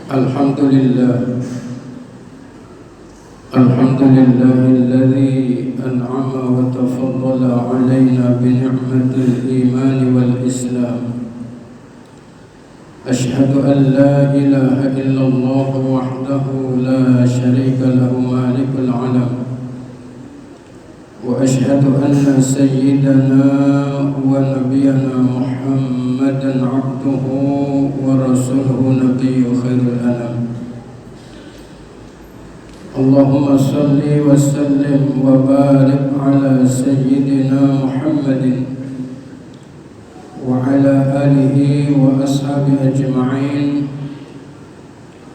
Alhamdulillah Alladzi an'ama wa tafaddala 'alaina bi ni'matil iman wal islam. Asyhadu an la ilaha illallah wahdahu la syarika lahu malikul 'alam. Wa asyhadu anna sayyidana wa nabiyyana Muhammadan 'abduhu wa rasuluhu nabiyyu khairil anam. Allahumma salli wa sallim wa barik ala sayyidina Muhammadin wa ala alihi wa ashabihi ajma'in.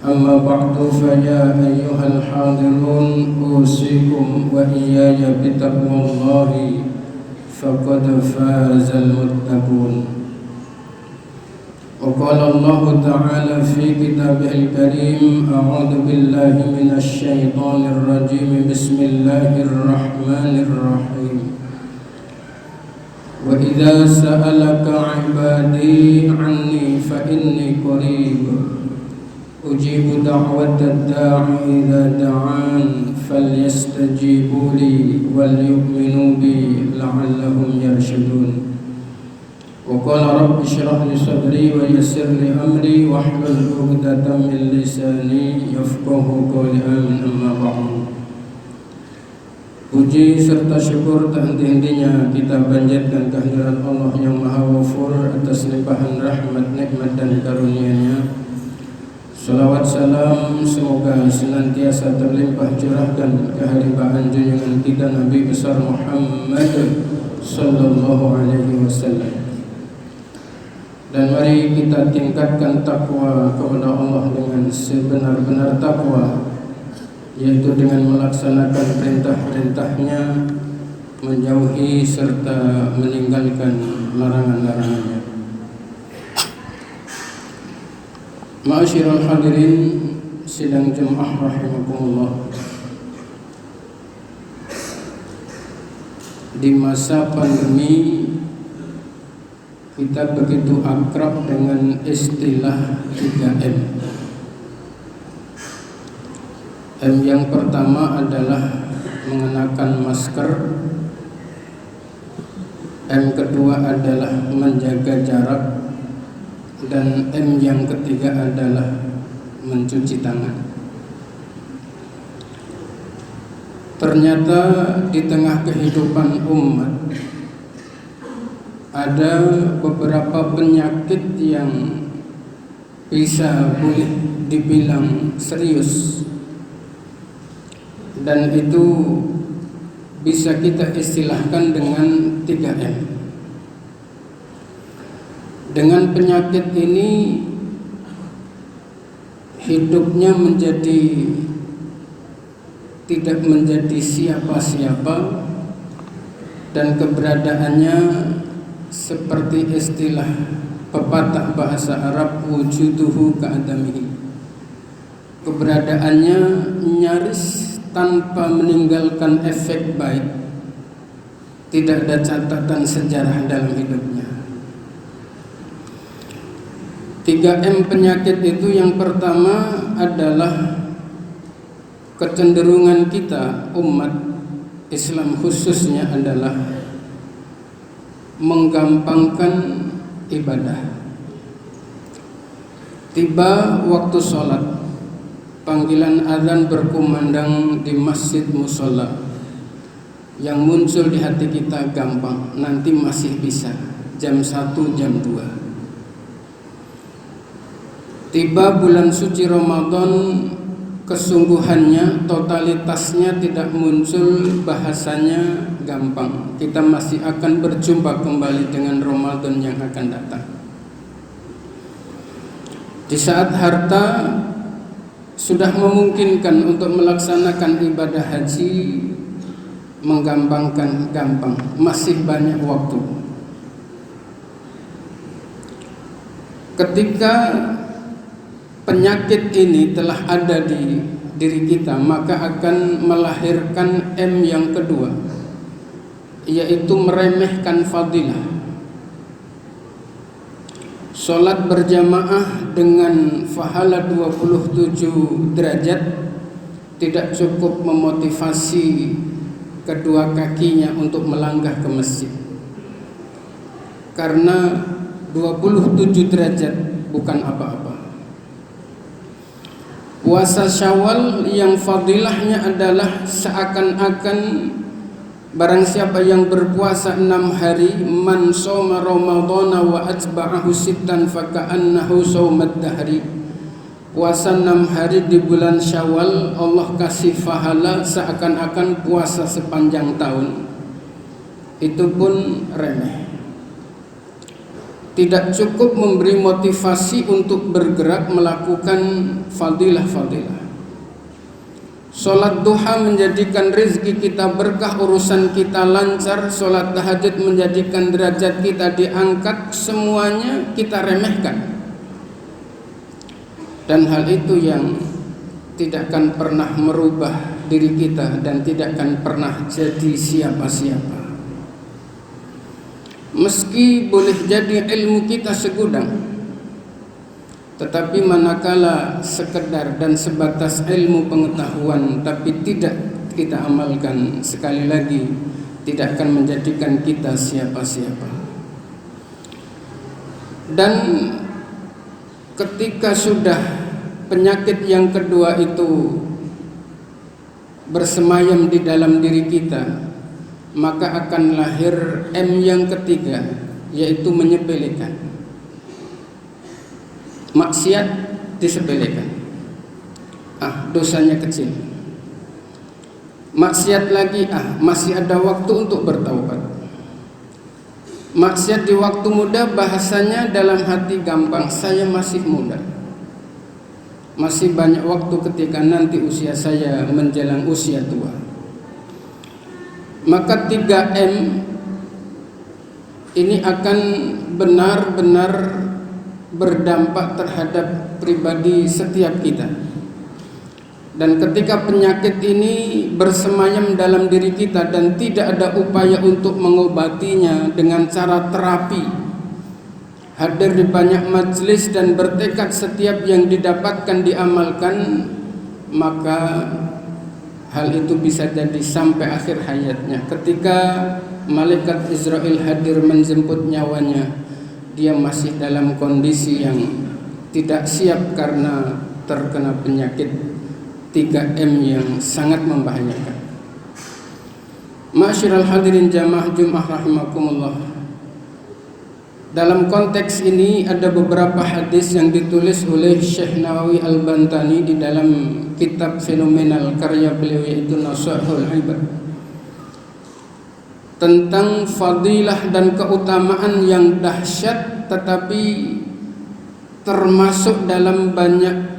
Amma ba'du, fa ya ayyuhal hadirun, usikum wa iyaya bitaqwallahi faqad fazal muttaqun. وقال الله تعالى في كتابه الكريم: أعوذ بالله من الشيطان الرجيم بسم الله الرحمن الرحيم وإذا سألك عبادي عني فإني قريب أجيب دعوة الداع إذا دعان فليستجيبوا لي وليؤمنوا بي لعلهم يرشدون. وقال رب اشرح لي صدري ويسر لي أمري واحلل عقدة من lisani yafqahu qawli. Amin. Amma ba'du. Puji serta syukur tak henti-hentinya kita panjatkan kehadirat Allah yang Maha Ghafur atas limpahan rahmat, nikmat dan karunia-Nya. Salawat salam semoga senantiasa terlimpah curahkan kehadiran junjungan kita Nabi besar Muhammad sallallahu alaihi wasallam. Dan mari kita tingkatkan takwa kepada Allah dengan sebenar-benar takwa, yaitu dengan melaksanakan perintah-perintahnya, menjauhi serta meninggalkan larangan-larangannya. Ma'asyiral hadirin sidang jemaah rahimakumullah. Di masa pandemi kita begitu akrab dengan istilah 3M. M yang pertama adalah mengenakan masker. M kedua adalah menjaga jarak. Dan M yang ketiga adalah mencuci tangan. Ternyata di tengah kehidupan umat ada beberapa penyakit yang bisa boleh dibilang serius, dan itu bisa kita istilahkan dengan 3M. Dengan penyakit ini hidupnya tidak menjadi siapa-siapa, dan keberadaannya seperti istilah pepatah bahasa Arab, wujuduhu ka'adamihi. Keberadaannya nyaris tanpa meninggalkan efek baik. Tidak ada catatan sejarah dalam hidupnya. 3M penyakit itu yang pertama adalah kecenderungan kita umat Islam khususnya adalah menggampangkan ibadah. Tiba waktu sholat, panggilan azan berkumandang di masjid musola, yang muncul di hati kita gampang, nanti masih bisa, jam 1, jam 2. Tiba bulan suci Ramadan, kesungguhannya, totalitasnya tidak muncul, bahasanya gampang. Kita masih akan berjumpa kembali dengan Ramadan yang akan datang. Di saat harta sudah memungkinkan untuk melaksanakan ibadah haji, menggampangkan gampang, masih banyak waktu. Ketika penyakit ini telah ada di diri kita, maka akan melahirkan M yang kedua, yaitu meremehkan fadilah. Sholat berjamaah dengan pahala 27 derajat tidak cukup memotivasi kedua kakinya untuk melangkah ke masjid, karena 27 derajat bukan apa-apa. Puasa Syawal yang fadilahnya adalah seakan-akan barang siapa yang berpuasa 6 hari, man shoma ramadhana wa atba'ahu sittan faka'annahu shawmad dahri. Puasa 6 hari di bulan Syawal, Allah kasih pahala seakan-akan puasa sepanjang tahun. Itu pun remeh. Tidak cukup memberi motivasi untuk bergerak melakukan fadilah-fadilah. Sholat duha menjadikan rezeki kita berkah, urusan kita lancar. Sholat tahajud menjadikan derajat kita diangkat. Semuanya kita remehkan. Dan hal itu yang tidak akan pernah merubah diri kita dan tidak akan pernah jadi siapa-siapa. Meski boleh jadi ilmu kita segudang, tetapi manakala sekedar dan sebatas ilmu pengetahuan tapi tidak kita amalkan, sekali lagi tidak akan menjadikan kita siapa-siapa. Dan ketika sudah penyakit yang kedua itu bersemayam di dalam diri kita, maka akan lahir M yang ketiga, yaitu menyepelekan. Maksiat disepelekan, dosanya kecil. Maksiat lagi, masih ada waktu untuk bertaubat. Maksiat di waktu muda, bahasanya dalam hati gampang, saya masih muda, masih banyak waktu ketika nanti usia saya menjelang usia tua. Maka 3M ini akan benar-benar berdampak terhadap pribadi setiap kita. Dan ketika penyakit ini bersemayam dalam diri kita dan tidak ada upaya untuk mengobatinya dengan cara terapi, hadir di banyak majelis dan bertekad setiap yang didapatkan diamalkan, maka hal itu bisa jadi sampai akhir hayatnya. Ketika malaikat Israel hadir menjemput nyawanya, dia masih dalam kondisi yang tidak siap karena terkena penyakit 3M yang sangat membahayakan. Ma'asyiral hadirin jamaah Jumat rahimakumullah. Dalam konteks ini ada beberapa hadis yang ditulis oleh Syekh Nawawi Al-Bantani di dalam kitab fenomenal karya beliau, yaitu Nashihul Ibad, tentang fadilah dan keutamaan yang dahsyat, tetapi termasuk dalam banyak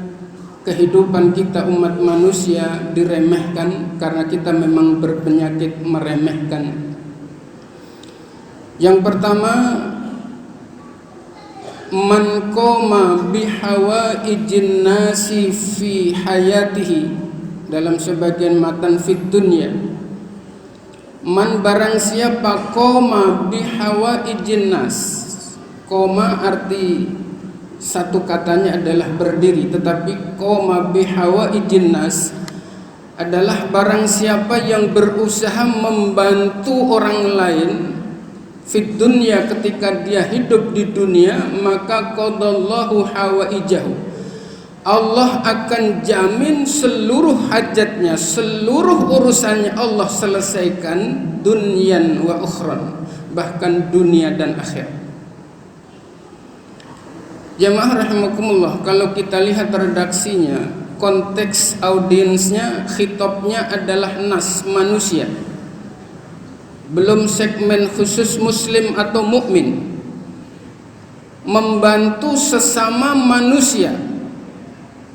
kehidupan kita umat manusia diremehkan karena kita memang berpenyakit meremehkan. Yang pertama, man qoma bihawaijin nasi fi hayatihi, dalam sebagian matan fid dunya, man barang siapa qoma bihawaijin nas. Qoma arti satu katanya adalah berdiri, tetapi qoma bihawaijin nas adalah barang siapa yang berusaha membantu orang lain fid dunya, ketika dia hidup di dunia, maka qadallahu hawaijahu, Allah akan jamin seluruh hajatnya, seluruh urusannya Allah selesaikan, dunyan wa ukhran, bahkan dunia dan akhirat. Jamaah rahimakumullah, kalau kita lihat redaksinya, konteks audiensnya, khitabnya adalah nas, manusia, belum segmen khusus muslim atau mukmin. Membantu sesama manusia,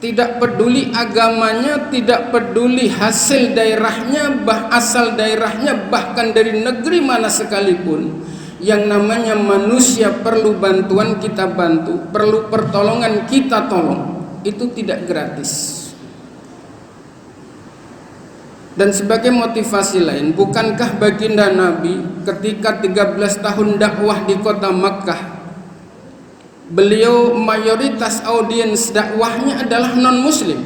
tidak peduli agamanya, tidak peduli hasil daerahnya, asal daerahnya, bahkan dari negeri mana sekalipun. Yang namanya manusia perlu bantuan, kita bantu, perlu pertolongan, kita tolong. Itu tidak gratis. Dan sebagai motivasi lain, bukankah baginda Nabi ketika 13 tahun dakwah di kota Makkah, beliau mayoritas audiens dakwahnya adalah non-muslim.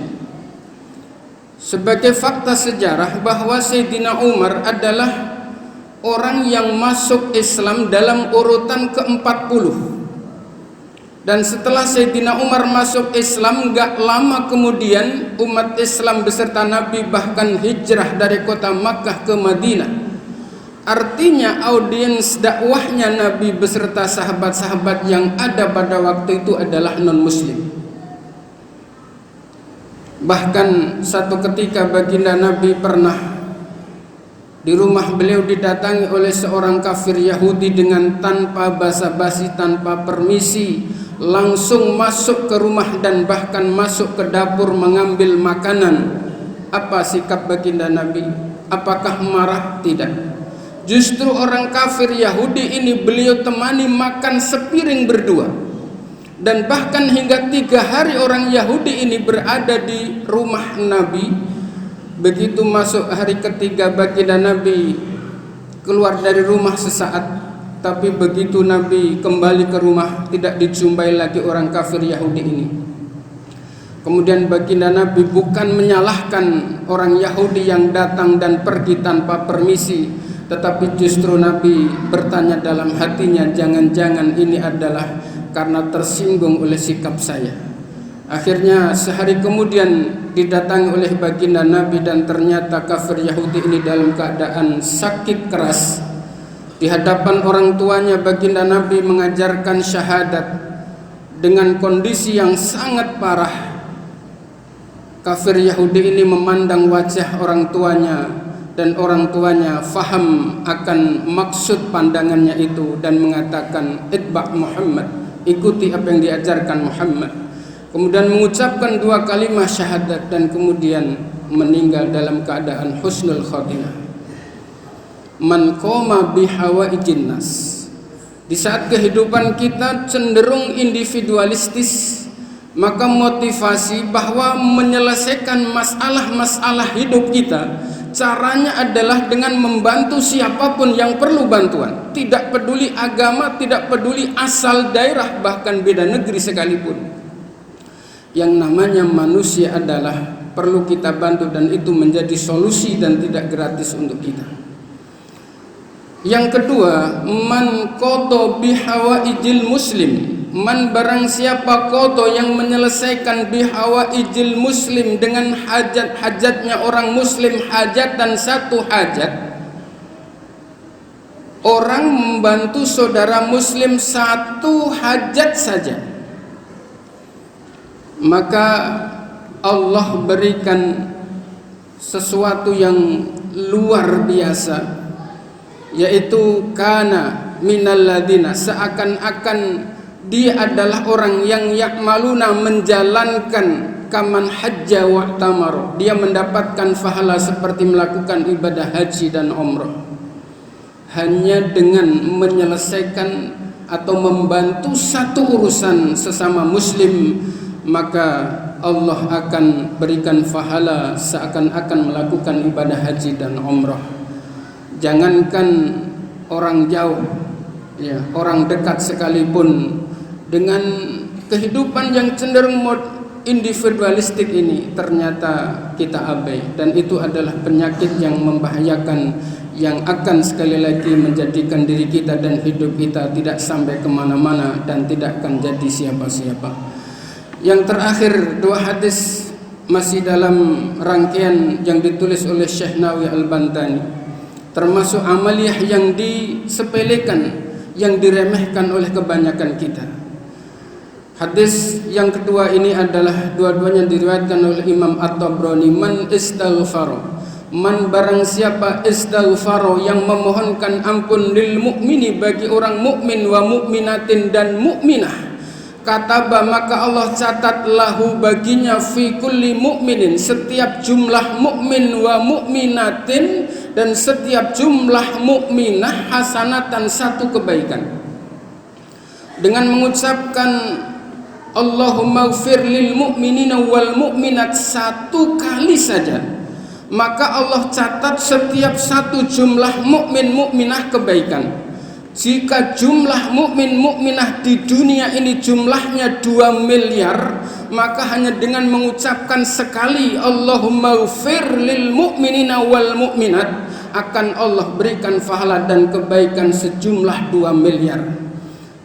Sebagai fakta sejarah bahwa Sayyidina Umar adalah orang yang masuk Islam dalam urutan ke-40. Dan setelah Sayyidina Umar masuk Islam, gak lama kemudian umat Islam beserta Nabi bahkan hijrah dari kota Makkah ke Madinah. Artinya audiens dakwahnya Nabi beserta sahabat-sahabat yang ada pada waktu itu adalah non-muslim. Bahkan satu ketika baginda Nabi pernah di rumah beliau didatangi oleh seorang kafir Yahudi dengan tanpa basa-basi, tanpa permisi, langsung masuk ke rumah dan bahkan masuk ke dapur mengambil makanan. Apa sikap baginda Nabi? Apakah marah? Tidak. Justru orang kafir Yahudi ini beliau temani makan sepiring berdua. Dan bahkan hingga 3 hari orang Yahudi ini berada di rumah Nabi. Begitu masuk hari ketiga baginda Nabi keluar dari rumah sesaat, tapi begitu Nabi kembali ke rumah tidak dijumpai lagi orang kafir Yahudi ini. Kemudian baginda Nabi bukan menyalahkan orang Yahudi yang datang dan pergi tanpa permisi, tetapi justru Nabi bertanya dalam hatinya, jangan-jangan ini adalah karena tersinggung oleh sikap saya. Akhirnya sehari kemudian didatangi oleh baginda Nabi dan ternyata kafir Yahudi ini dalam keadaan sakit keras. Di hadapan orang tuanya baginda Nabi mengajarkan syahadat dengan kondisi yang sangat parah. Kafir Yahudi ini memandang wajah orang tuanya dan orang tuanya faham akan maksud pandangannya itu dan mengatakan itba' Muhammad, ikuti apa yang diajarkan Muhammad. Kemudian mengucapkan 2 kalimat syahadat dan kemudian meninggal dalam keadaan husnul khotimah. Man qoma bihawaijin nas. Di saat kehidupan kita cenderung individualistis, maka motivasi bahwa menyelesaikan masalah-masalah hidup kita caranya adalah dengan membantu siapapun yang perlu bantuan. Tidak peduli agama, tidak peduli asal daerah, bahkan beda negeri sekalipun. Yang namanya manusia adalah perlu kita bantu dan itu menjadi solusi dan tidak gratis untuk kita. Yang kedua, man qada bihawaijil muslim. Man barang siapa qada yang menyelesaikan bihawaijil muslim dengan hajat-hajatnya orang muslim, hajat dan satu hajat. Orang membantu saudara muslim satu hajat saja, maka Allah berikan sesuatu yang luar biasa, yaitu kana minalladina, seakan-akan dia adalah orang yang yakmaluna, menjalankan kaman hajja wa tamaro, dia mendapatkan pahala seperti melakukan ibadah haji dan umrah hanya dengan menyelesaikan atau membantu satu urusan sesama muslim. Maka Allah akan berikan pahala seakan-akan melakukan ibadah haji dan umrah. Jangankan orang jauh, ya, orang dekat sekalipun dengan kehidupan yang cenderung individualistik ini ternyata kita abai, dan itu adalah penyakit yang membahayakan, yang akan sekali lagi menjadikan diri kita dan hidup kita tidak sampai kemana-mana dan tidak akan jadi siapa-siapa. Yang terakhir, 2 hadis masih dalam rangkaian yang ditulis oleh Syekh Nawawi Al-Bantani, termasuk amaliyah yang disepelekan, yang diremehkan oleh kebanyakan kita. Hadis yang kedua ini adalah dua-duanya diriwayatkan oleh Imam At-Tabrani. Man istaghfara, man barang siapa istaghfara, yang memohonkan ampun, lil mukmini, bagi orang mukmin, wa mukminatin dan mukminah, kataba maka Allah catat lahu baginya fi kulli mukminin, setiap jumlah mukmin, wa mukminatin dan setiap jumlah mukminah, hasanatan satu kebaikan. Dengan mengucapkan Allahumma ighfir lil mu'minina wal mu'minat 1 kali saja, maka Allah catat setiap satu jumlah mukmin mukminah kebaikan. Jika jumlah mukmin mukminah di dunia ini jumlahnya 2 miliar, maka hanya dengan mengucapkan sekali Allahumma ghfir lil mu'minina wal mu'minat, akan Allah berikan pahala dan kebaikan sejumlah 2 miliar.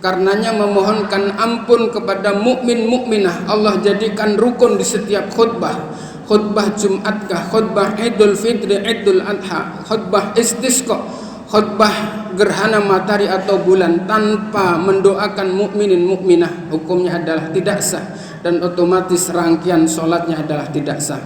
Karenanya memohonkan ampun kepada mukmin mukminah Allah jadikan rukun di setiap khutbah. Khutbah Jumatkah, khutbah Idul Fitri, Idul Adha, khutbah istisqa, khutbah gerhana matahari atau bulan, tanpa mendoakan mukminin mukminah, hukumnya adalah tidak sah dan otomatis rangkaian sholatnya adalah tidak sah.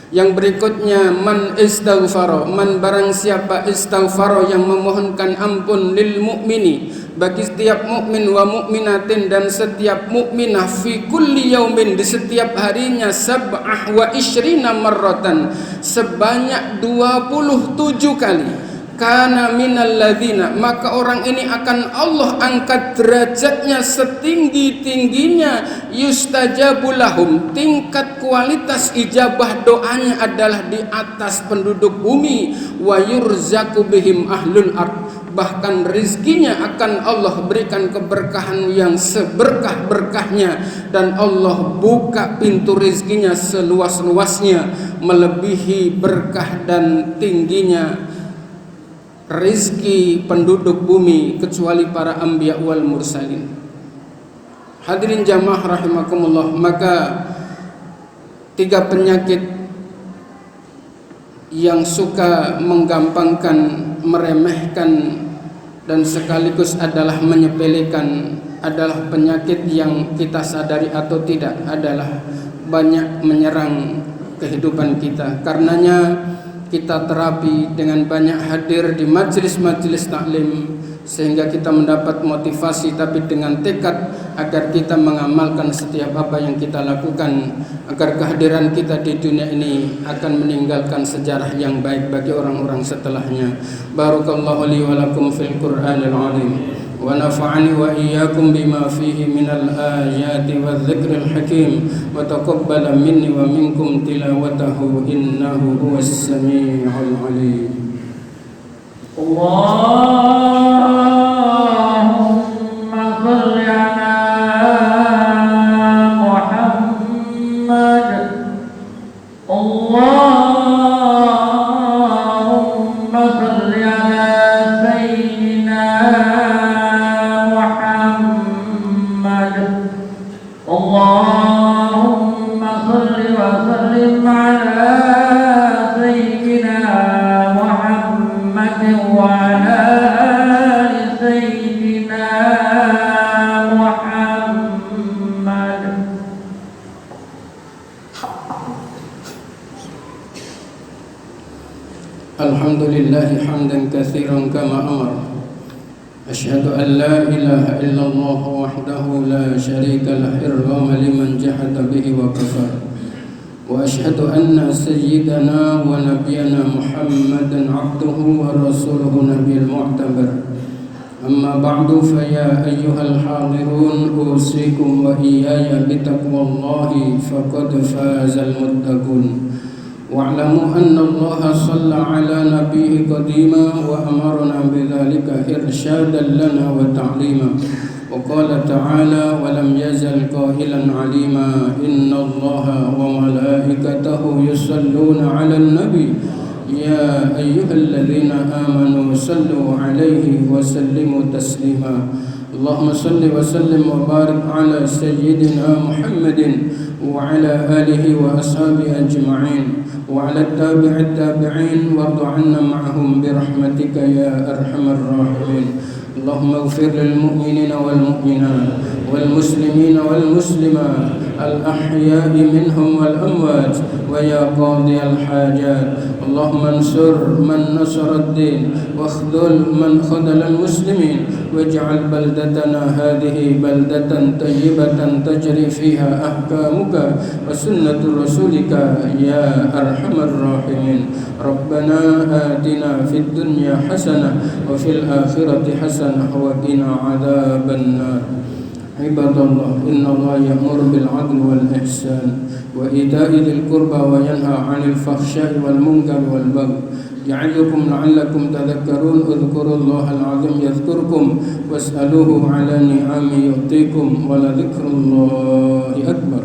Yang berikutnya, man istaghfaro, man barang siapa istaghfaro, yang memohonkan ampun lil mukmini, bagi setiap mukmin, wa mukminatin, dan setiap mukminah, fi kulli yaumin, di setiap harinya, sab'ah wa isyrina marratan, sebanyak 27 kali. Kana minal ladzina, maka orang ini akan Allah angkat derajatnya setinggi-tingginya, yustajabu lahum, tingkat kualitas ijabah doanya adalah di atas penduduk bumi, wa yurzaku bihim ahlul ard, bahkan rizkinya akan Allah berikan keberkahan yang seberkah-berkahnya, dan Allah buka pintu rizkinya seluas-luasnya, melebihi berkah dan tingginya rizki penduduk bumi kecuali para anbiya wal mursalin. Hadirin jamaah rahimakumullah, maka 3 penyakit yang suka menggampangkan, meremehkan, dan sekaligus adalah menyepelekan adalah penyakit yang kita sadari atau tidak adalah banyak menyerang kehidupan kita. Karenanya kita terapi dengan banyak hadir di majelis-majelis taklim, sehingga kita mendapat motivasi, tapi dengan tekad agar kita mengamalkan setiap apa yang kita lakukan, agar kehadiran kita di dunia ini akan meninggalkan sejarah yang baik bagi orang-orang setelahnya. Barakallahu li wa lakum fil Qur'anil azim, wa nafa'ani wa iyyakum bima fihi minal ayati wadh-dhikril hakim, wa taqabbala minni wa minkum tilawatahu innahu huwas samiul alim. Allahumma shalli ala Muhammad. Allahumma shalli ala sayyidina Muhammad. Allahumma shalli wa sallim ala sayyidina Muhammad wa ala ali sayyidina Muhammad. Alhamdulillahi hamdan katsiran kama amara. Asyhadu an la ilaha illallah wahdahu la syarika lah, irghama liman jahada bihi wa kafar. Wa asyhadu anna sayyidana wa nabiyyana Muhammadan abduhu wa rasuluhu nabiyul mu'tabar. Amma ba'du, fa ya ayyuhal hadirun, usikum wa iyaya bitaqwallahi faqad fazal muttaqun. Wa'lamu anna Allah shalla ala nabiyhi qadima wa amarna bidzalika irsyadan lana wa ta'lima. Wa qala ta'ala wa lam yazal qailan 'alima inna Allaha wa malaikatahu yusalluna 'alan nabi ya ayyuhalladzina amanu sallu 'alaihi wa sallimu taslima. Allahumma salli wa sallim wa barik ala sayyidina Muhammadin wa ala alihi wa ashabihi ajma'in wa ala tabi'it tabi'in warḍa 'anna ma'ahum bi rahmatika ya arhamar rahimin. Allahumma ighfir lil mu'minina wal mu'minat wal muslimina wal muslimat al ahya'i minhum wal amwat wa ya qadiyal hajat. Allahumma ansur man nasara ad-din wa akhdhul man khadhala al muslimin waj'al baldatana hadhihi baldatan tayyibatan tajri fiha ahkamuka wa sunnatu rasulika ya arhamar rahimin. Rabbana atina fid dunya hasanah wa fil akhirati hasanah wa qina adzaban nar. Ibadallah, innallaha ya'muru bil 'adli wal ihsan wa ita'i dzil qurba wa yanha 'anil fahsya'i wal munkari wal baghi يعظكم لعلكم تذكرون اذكروا الله العظيم يذكركم واسألوه على نعمه يعطيكم ولذكر الله أكبر